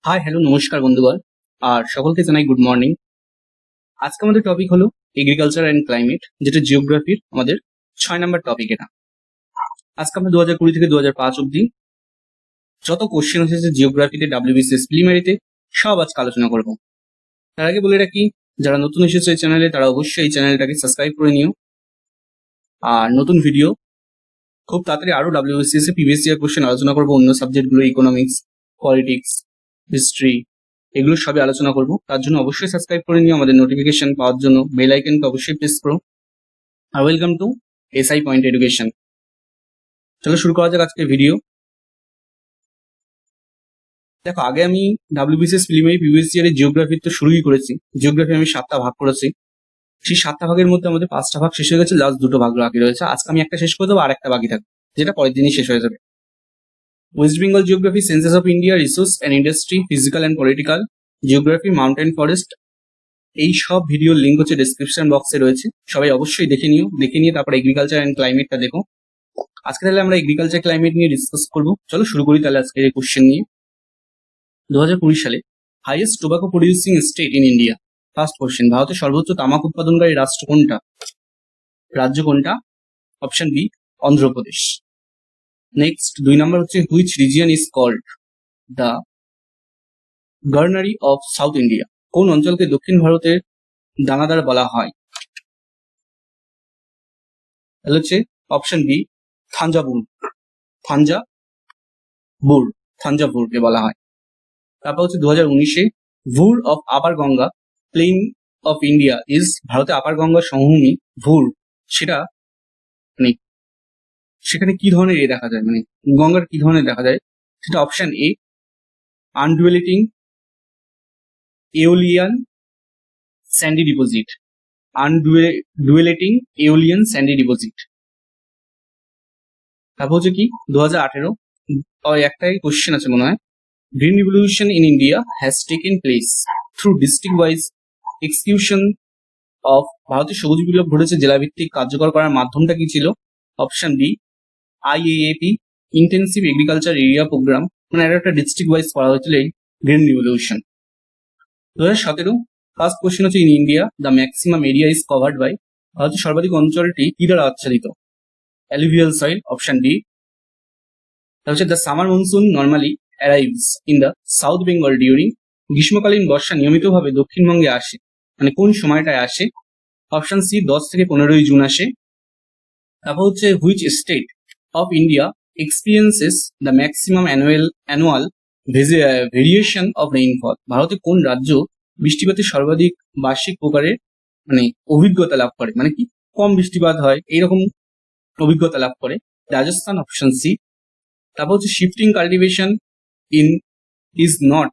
Hi hello নমস্কার বন্ধুগণ। আর সকলকে জানাই গুড মর্নিং। আজকে আমাদের টপিক হলো এগ্রিকালচার অ্যান্ড ক্লাইমেট, যেটা জিওগ্রাফির আমাদের 6 নম্বর টপিক। এটা আজকে আমরা 2020 থেকে 2005 অব্দি যত কোশ্চেন এসেছে জিওগ্রাফিতে, ডাব্লিউবিসিএস প্রিলিমিনারিতে, সব আজকে আলোচনা করব। তার আগে বলে রাখি, যারা নতুন এসেছে এই চ্যানেলে তারা অবশ্যই এই চ্যানেলটাকে সাবস্ক্রাইব করে নিও। আর নতুন ভিডিও খুব তাড়াতাড়ি আরো ডাব্লিউবিসিএস এ প্রিভিয়াস ইয়ার কোশ্চেন আলোচনা করবো। অন্য সাবজেক্টগুলো ইকোনমিক্স, পলিটিক্স, হিস্ট্রি, এগুলো সবই আলোচনা করব। তার জন্য অবশ্যই সাবস্ক্রাইব করে নিও। আমাদের নোটিফিকেশন পাওয়ার জন্য বেল আইকনকে অবশ্যই প্রেস করো। আর welcome to SI point education. চলো শুরু করা যাক আজকের ভিডিও। দেখো, আগে আমি ডাব্লিউবিসিএস প্রিলিমিনারি প্রিভিয়াস ইয়ারের জিওগ্রাফি তো শুরুই করেছি। জিওগ্রাফি আমি 7টা ভাগ করেছি। সেই 7টা ভাগের মধ্যে আমাদের 5টা ভাগ শেষ হয়ে গেছে, লাস্ট 2টো ভাগ বাকি রয়েছে। আজকে আমি একটা শেষ করে দেবো, আর একটা বাকি থাকবে, যেটা পরের দিনই শেষ হয়ে যাবে। West Bengal geography, census of India, resource and industry, physical and political geography, mountain forest, এই সব ভিডিওর লিঙ্ক হচ্ছে ডেসক্রিপশন বক্সে রয়েছে। সবাই অবশ্যই দেখে নিয়ে তারপর এগ্রিকালচার অ্যান্ড ক্লাইমেটটা দেখো। আজকে তাহলে আমরা এগ্রিকালচার ক্লাইমেট নিয়ে ডিসকাস করবো। চলো শুরু করি তাহলে আজকে এই কোশ্চেন নিয়ে। 2020 সালে highest tobacco producing state in India. First question, ভারতের সর্বোচ্চ তামাক উৎপাদনকারী রাজ্য কোনটা? Option B, Andhra Pradesh. নেক্সট 2 নম্বর হচ্ছে, which region is called the granary of south India? কোন অঞ্চলকে দক্ষিণ ভারতের দানাদার বলা হয়? তাহলে হচ্ছে অপশন বি, থাঞ্জাভুরকে বলা হয়। তারপর হচ্ছে 2019-এ ভুর of upper Ganga plain of India is, ভারতে আপার গঙ্গা সমভূমি ভুর, সেটা মানে সেখানে কি ধরনের দেখা যায়, মানে গঙ্গার কি ধরনের দেখা যায়? সেটা option A, undulating aeolian sandy deposit. Undulating aeolian sandy deposit. তারপর হচ্ছে কি 2018 একটাই কোশ্চেন আছে মনে হয়, green revolution in India has taken place through district wise execution of, ভারতের সবুজ বিপ্লব ঘটেছে জেলাভিত্তিক কার্যকর করার মাধ্যমটা কি ছিল? Option D, IAAP, intensive agriculture area programme. মানে এটা একটা ডিস্ট্রিক্ট ওয়াইজ করা হয়েছিল এই গ্রিন রিভলিউশন। 2017 ফার্স্ট কোশ্চেন হচ্ছে, in India the maximum area is covered by, ভারতের সর্বাধিক অঞ্চলটি কি দ্বারা আচ্ছাদিত? Alluvial soil. Option D. হচ্ছে the summer monsoon normally arrives in the south Bengal during, গ্রীষ্মকালীন বর্ষা নিয়মিতভাবে দক্ষিণবঙ্গে আসে, মানে কোন সময়টায় আসে? অপশন সি, 10 থেকে 15ই জুন আসে। তারপর হচ্ছে, which state of India experiences the maximum annual variation of rainfall, ভারতে কোন রাজ্য বৃষ্টিপাতের সর্বাধিক বার্ষিক প্রকারের মানে অভিজ্ঞতা লাভ করে, মানে কি কম বৃষ্টিপাত হয় এইরকম অভিজ্ঞতা লাভ করে? রাজস্থান। Option C. তারপর হচ্ছে, shifting cultivation in is not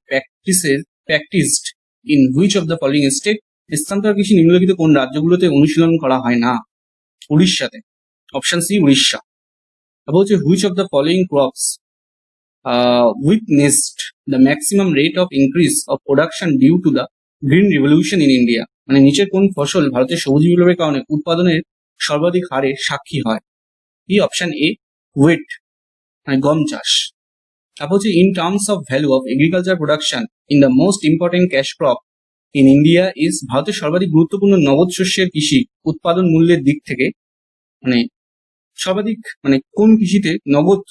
practised in which of the following state, স্থানান্তর কৃষি নিম্নলিখিত কোন রাজ্যগুলোতে অনুশীলন করা হয় না? উড়িষ্যাতে। Option C, Orissa. তারপর হচ্ছে, which of the following crops witnessed the maximum rate of increase of production due to the green revolution in India, মানে নিচের কোন ফসল ভারতের সবুজ বিপ্লবের কারণে উৎপাদনের সর্বাধিক হারে সাক্ষী হয়? এই অপশন এ, ওয়েট, মানে গম চাষ। তারপর হচ্ছে, in terms of value of agriculture production in the most important cash crop in India is, ভারতের সর্বাধিক গুরুত্বপূর্ণ নগদ শস্যের কৃষি উৎপাদন মূল্যের দিক থেকে, মানে সর্বাধিক মানে কোন কৃষিতে নগদ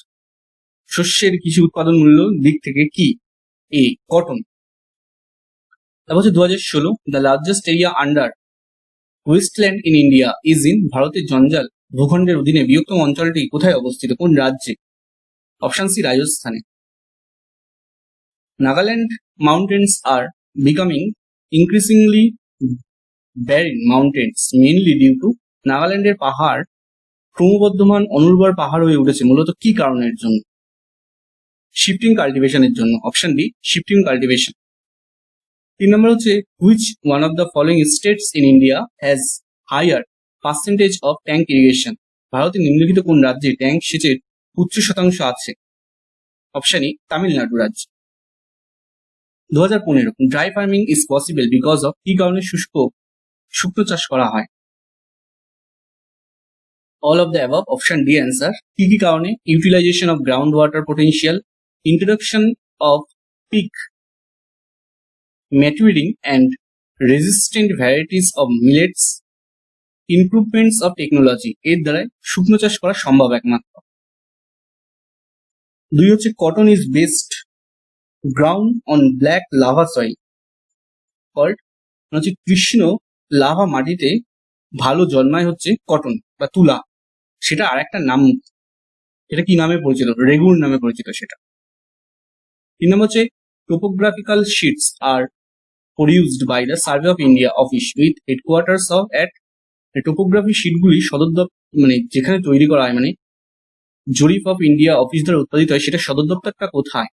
শস্যের কৃষি উৎপাদন মূল্য দিক থেকে কি? এ, কটন। তারপর হচ্ছে 2016, the largest area under wasteland in India is in, ভারতের জঞ্জাল ভূখণ্ডের অধীনে বৃহত্তম অঞ্চলটি কোথায় অবস্থিত, কোন রাজ্যে? অপশন সি, রাজস্থানে। Nagaland mountains are becoming increasingly barren mountains mainly due to, নাগাল্যান্ডের পাহাড় ক্রমবর্ধমান অনুর্বর পাহাড় হয়ে উঠেছে মূলত কি কারণের জন্য? শিফটিং কাল্টিভেশনের জন্য। Option D, shifting cultivation. 3 নম্বর হচ্ছে, which one of the following states in India has higher percentage of tank irrigation, ভারতের নিম্নলিখিত কোন রাজ্যে ট্যাঙ্ক সেচের উচ্চ শতাংশ আছে? অপশন ই, তামিলনাড়ু রাজ্য। 2015, dry farming is possible because of, কি কারণে শুকনো চাষ করা হয়? All of the above. Option D answer. কি কি কারণে? Utilisation of ground water potential, introduction of peak maturing and resistant varieties of millets, improvements of technology এর দ্বারা শুকনো চাষ করা সম্ভব একমাত্র। 2 হচ্ছে cotton is best ground on black lava soil called, হচ্ছে কৃষ্ণ লাভা মাটিতে ভালো জন্মায় হচ্ছে কটন বা তুলা, সেটা আর একটা নাম, সেটা কি নামে পরিচিত? রেগুর নামে পরিচিত সেটা। 3 নম্বর হচ্ছে topographical sheets are produced by the Survey of India office with headquarters of at topography শিটগুলি সদর মানে যেখানে তৈরি করা হয়, মানে জরিপ অফ ইন্ডিয়া অফিস দ্বারা উৎপাদিত হয়, সেটা সদর দপ্তরটা কোথায়?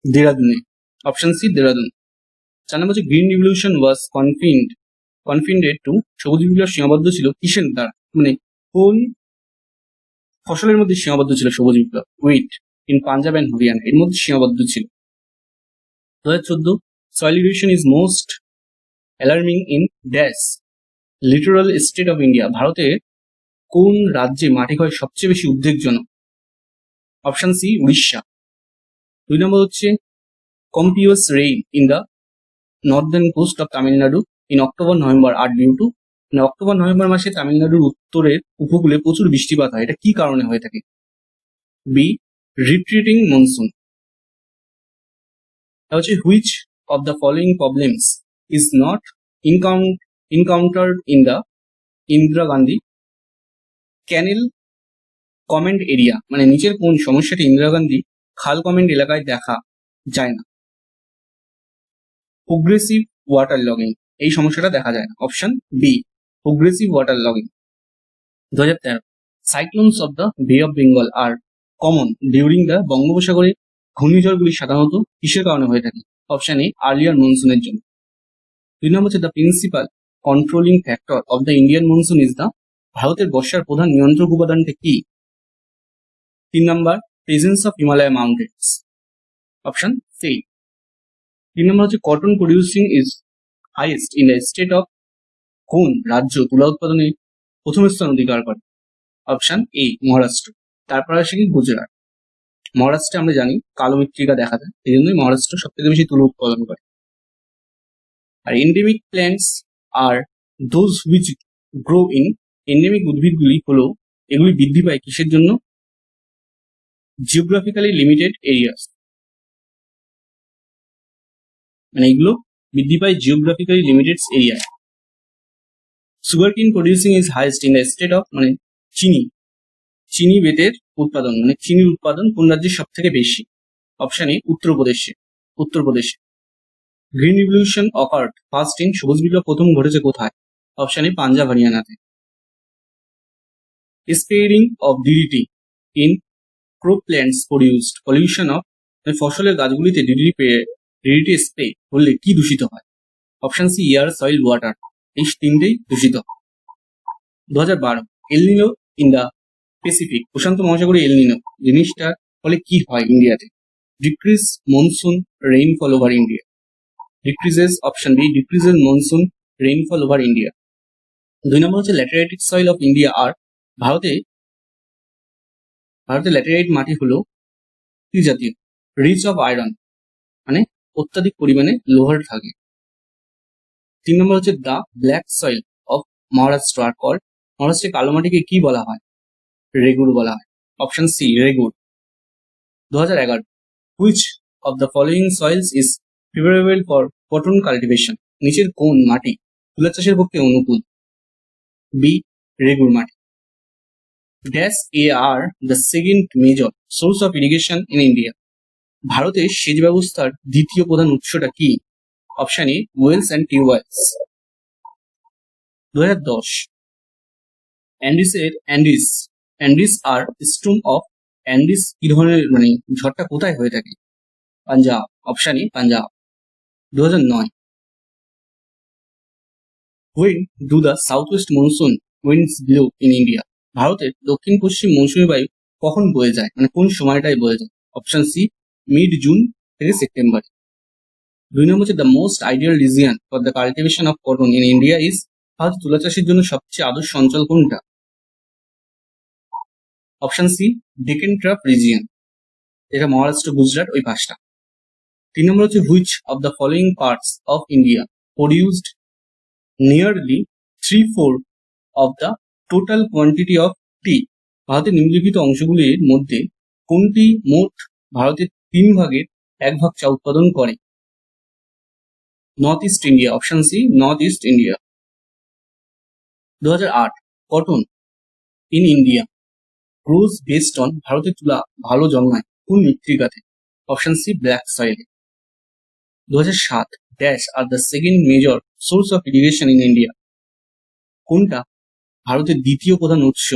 দেরাদুনে। Option C Dehradun. 4 নম্বর হচ্ছে green revolution was confined to, সবুজ বিপ্লব সীমাবদ্ধ ছিল কিসের দ্বারা, মানে কোন ফসলের মধ্যে সীমাবদ্ধ ছিল সবুজ বিপ্লব? Wheat in Punjab and Haryana, এর মধ্যে সীমাবদ্ধ ছিল। 2014 soil erosion is most alarming in dash littoral state of India, ভারতের কোন রাজ্যে মাটি ক্ষয় সবচেয়ে বেশি উদ্বেগজনক? Option C Orissa. 2 নম্বর হচ্ছে copious rain in the northern coast of Tamil Nadu in October November are due to, মানে অক্টোবর নভেম্বর মাসে তামিলনাড়ুর উত্তরের উপকূলে প্রচুর বৃষ্টিপাত হয়, এটা কি কারণে হয়ে থাকে? B retreating monsoon. তা হচ্ছে which of the following problems is not encountered in the Indira Gandhi Canal comment area, মানে নিচের কোন সমস্যাটি ইন্দিরা গান্ধী খাল কমেন্ট এলাকায় দেখা যায় না? প্রোগ্রেসিভ ওয়াটার লগিং, এই সমস্যাটা দেখা যায় না। Option B progressive water logging. 2013 cyclones of the bay of Bengal are common during the বঙ্গোপসাগরে ঘূর্ণিঝড়গুলি সাধারণত কিসের কারণে হয়ে থাকে? অপশন এ আর্লিয়ার মনসুনের জন্য। 2 নম্বর হচ্ছে the principal controlling factor of the Indian monsoon is the, ভারতের বর্ষার প্রধান নিয়ন্ত্রক উপাদানটা কি? 3 নম্বর presence of Himalaya mountains. Option C. 3 নম্বর হচ্ছে cotton producing is highest in the state of, কোন রাজ্য তুলা উৎপাদনে প্রথম স্থান অধিকার করে? Option A Maharashtra. তারপর আসে কি গুজরাট। মহারাষ্ট্রে আমরা জানি কালো মৃত্তিকা দেখা যায়, এই জন্যই মহারাষ্ট্র সব থেকে বেশি তুলো উৎপাদন করে। আর endemic plants are those which grow in, endemic উদ্ভিদগুলি হলো, এগুলি বৃদ্ধি পায় কিসের জন্য? জিওগ্রাফিক্যালি লিমিটেড এরিয়াস, মানে এগুলো বৃদ্ধি পায় geographically limited area. Sugarcane producing is highest in the state of, মানে চিনি বেতের উৎপাদন, মানে চিনির উৎপাদন কোন রাজ্যের সব থেকে বেশি? অপশন এ উত্তরপ্রদেশে। Green revolution occurred first in, সবুজ বিপ্লব প্রথম ঘটেছে কোথায়? অপশন এ পাঞ্জাব হরিয়ানাতে। Spreading of DDT in crop plants produced pollution of, ফসলের গাছগুলিতে ডিডিটি স্প্রে করলে কি দূষিত হয়? Option C air soil water, এই তিনটেই দূষিত হয়। 2012 এলনিনো ইন দ্য প্যাসিফিক, প্রশান্ত মহাসাগরে এলনিনো জিনিসটা ফলে কি হয় ইন্ডিয়াতে? Decrease monsoon rainfall over India. Decreases, option B decreases monsoon rainfall over India. 2 নম্বর হচ্ছে ল্যাটেরাইটিক সয়েল অফ ইন্ডিয়া আর, ভারতে ল্যাটেরাইট মাটি হলো কি জাতীয়? রিচ অফ আয়রন, মানে অত্যাধিক পরিমাণে লোহার থাকে। 3 নম্বর হচ্ছে the black soil of Maharashtra are call, মহারাষ্ট্রে কালো মাটিকে কি বলা হয়? রেগুর বলা হয়। Option C regur. 2011 which of the following soils is favourable for cotton cultivation, নিচের কোন মাটি তুলা চাষের পক্ষে অনুকূল? বি রেগুর মাটি। Dash A are the second major source of irrigation in India, ভারতের সেচ ব্যবস্থার দ্বিতীয় প্রধান উৎসটা কি? Option A wells and tubewells. 2010 অ্যান্ডিস আর স্ট্রোম অফ অ্যান্ডিস কি ধরনের, মানে ঝড়টা কোথায় হয়ে থাকে? Punjab. Option A Punjab. 2009 when do the southwest monsoon winds blow in India, ভারতের দক্ষিণ পশ্চিম মৌসুমী বায়ু কখন বয়ে যায়, মানে কোন সময়টায় বয়ে যায়? অপশন সি মিড জুন থেকে সেপ্টেম্বর। 2 নম্বর হচ্ছে the most ideal region for the cultivation of cotton in India is, Bharat তুলা চাষের জন্য সবচেয়ে আদর্শ অঞ্চল কোনটা? Option C Deccan trap region, এটা মহারাষ্ট্র গুজরাট ওই পাঁচটা। 3 নম্বর হচ্ছে which of the following parts of India produced nearly 3/4 of the total quantity of tea. ভারতের নিম্নলিখিত অংশগুলির মধ্যে কোনটি মোট ভারতের 3 ভাগের 1 ভাগ চা উৎপাদন করে? North east India, option C north east India. 2008 cotton in India grows based on, ভারতের তুলা ভালো জন্মায় কোন মৃত্তিকাতে? অপশন সি ব্ল্যাক সয়েলে। 2007 dash are the second major source of irrigation in India, কোনটা ভারতের দ্বিতীয় প্রধান উৎস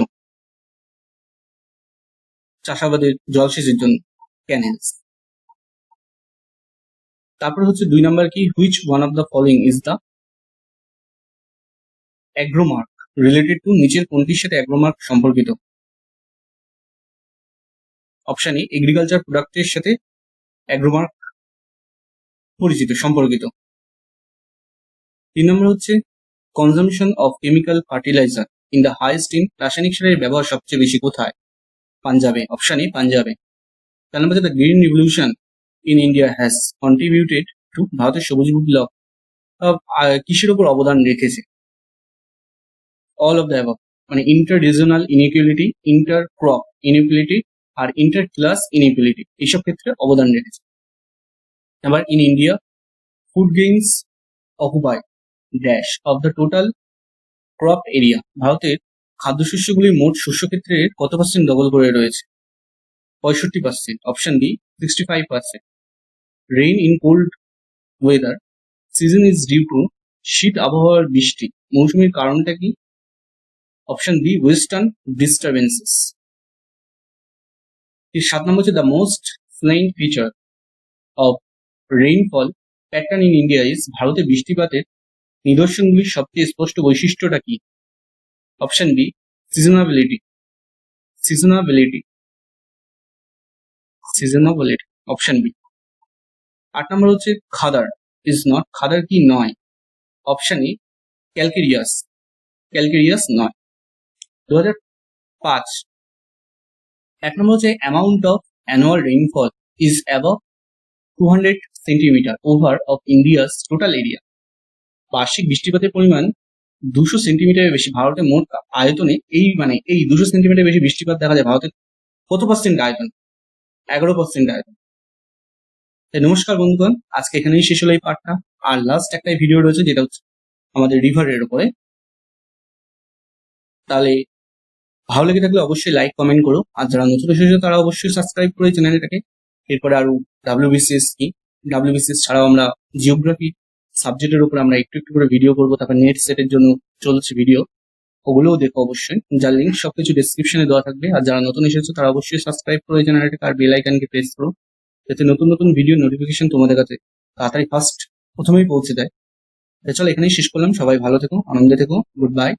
চাষাবাদের জলসেচের জন্য? ক্যানেলস। তারপর হচ্ছে 2 নাম্বার কি, which one of the following is the agromark related to, নিচের কোনটির সাথে অ্যাগ্রোমার্ক সম্পর্কিত? অপশন এ এগ্রিকালচার প্রোডাক্টের সাথে অ্যাগ্রোমার্ক পরিচিত সম্পর্কিত। 3 নম্বর হচ্ছে consumption of chemical fertiliser in the highest in, রাসায়নিক সারের ব্যবহার সবচেয়ে বেশি কোথায়? পাঞ্জাবে, অপশন এ পাঞ্জাবে। 4 নম্বর হচ্ছে the green revolution in India has contributed to, ভারতের সবুজ বিপ্লব কিসের উপর অবদান রেখেছে? অল অফ দ্য অ্যাবভ, মানে inter regional inequality, inter crop inequality আর ইন্টার ক্লাস ইনইকুয়ালিটি, এইসব ক্ষেত্রে অবদান রেখেছে। এবার in India food grains occupy dash of the total crop area, ভারতের খাদ্যশস্যগুলির মোট শস্য ক্ষেত্রের কত পার্সেন্ট দখল করে রয়েছে? 65%, option D 65%। Rain in cold weather season is due to, শীত আবহাওয়ার বৃষ্টি মৌসুমীর কারণটা কি? Option B western disturbances. 7 number হচ্ছে the most salient feature of rainfall pattern in India is, ভারতে বৃষ্টিপাতের নিদর্শনগুলির সবচেয়ে স্পষ্ট বৈশিষ্ট্যটা কি? Option B seasonality, seasonality, seasonality, option B. 8 number হচ্ছে খাদার ইজ নট, খাদার কি নয়? অপশন এ ক্যালকেরিয়াস, ক্যালকেরিয়াস নয়। 2005 1 নম্বর হচ্ছে amount of annual rainfall is above 200 centimetre over of India's total area, বার্ষিক বৃষ্টিপাতের পরিমাণ 200 সেন্টিমিটারের বেশি ভারতের মোট আয়তনে, এই 200 সেন্টিমিটার বেশি বৃষ্টিপাত দেখা যায় ভারতের কত পার্সেন্ট আয়তন? 11% আয়তন। তাই নমস্কার বন্ধুগণ, আজকে এখানেই শেষ হলো এই পার্টটা। আর লাস্ট একটাই ভিডিও রয়েছে যেটা হচ্ছে আমাদের রিভারের উপরে। তাহলে ভালো লেগে থাকলে অবশ্যই লাইক কমেন্ট করো, আর যারা নতুন এসেছে তারা অবশ্যই সাবস্ক্রাইব করে চ্যানেলটাকে। এরপরে আরো ডাব্লিউবিসিএস কি, ডাব্লিউবিসিএস ছাড়াও আমরা জিওগ্রাফি সাবজেক্টের উপর আমরা একটু একটু করে ভিডিও করবো। তারপর নেট সেটের জন্য চলছে ভিডিও, ওগুলোও দেখো অবশ্যই, যার লিঙ্ক সবকিছু ডেসক্রিপশনে দেওয়া থাকবে। আর যারা নতুন এসেছো তারা অবশ্যই সাবস্ক্রাইব করে চ্যানেলটাকে আর বেল আইকনকে প্রেস করো, যাতে নতুন নতুন ভিডিও নোটিফিকেশন তোমাদের কাছে তাড়াতাড়ি প্রথমেই পৌঁছে দেয়। চলো এখানেই শেষ করলাম, সবাই ভালো থেকো, আনন্দে থেকো, গুড বাই।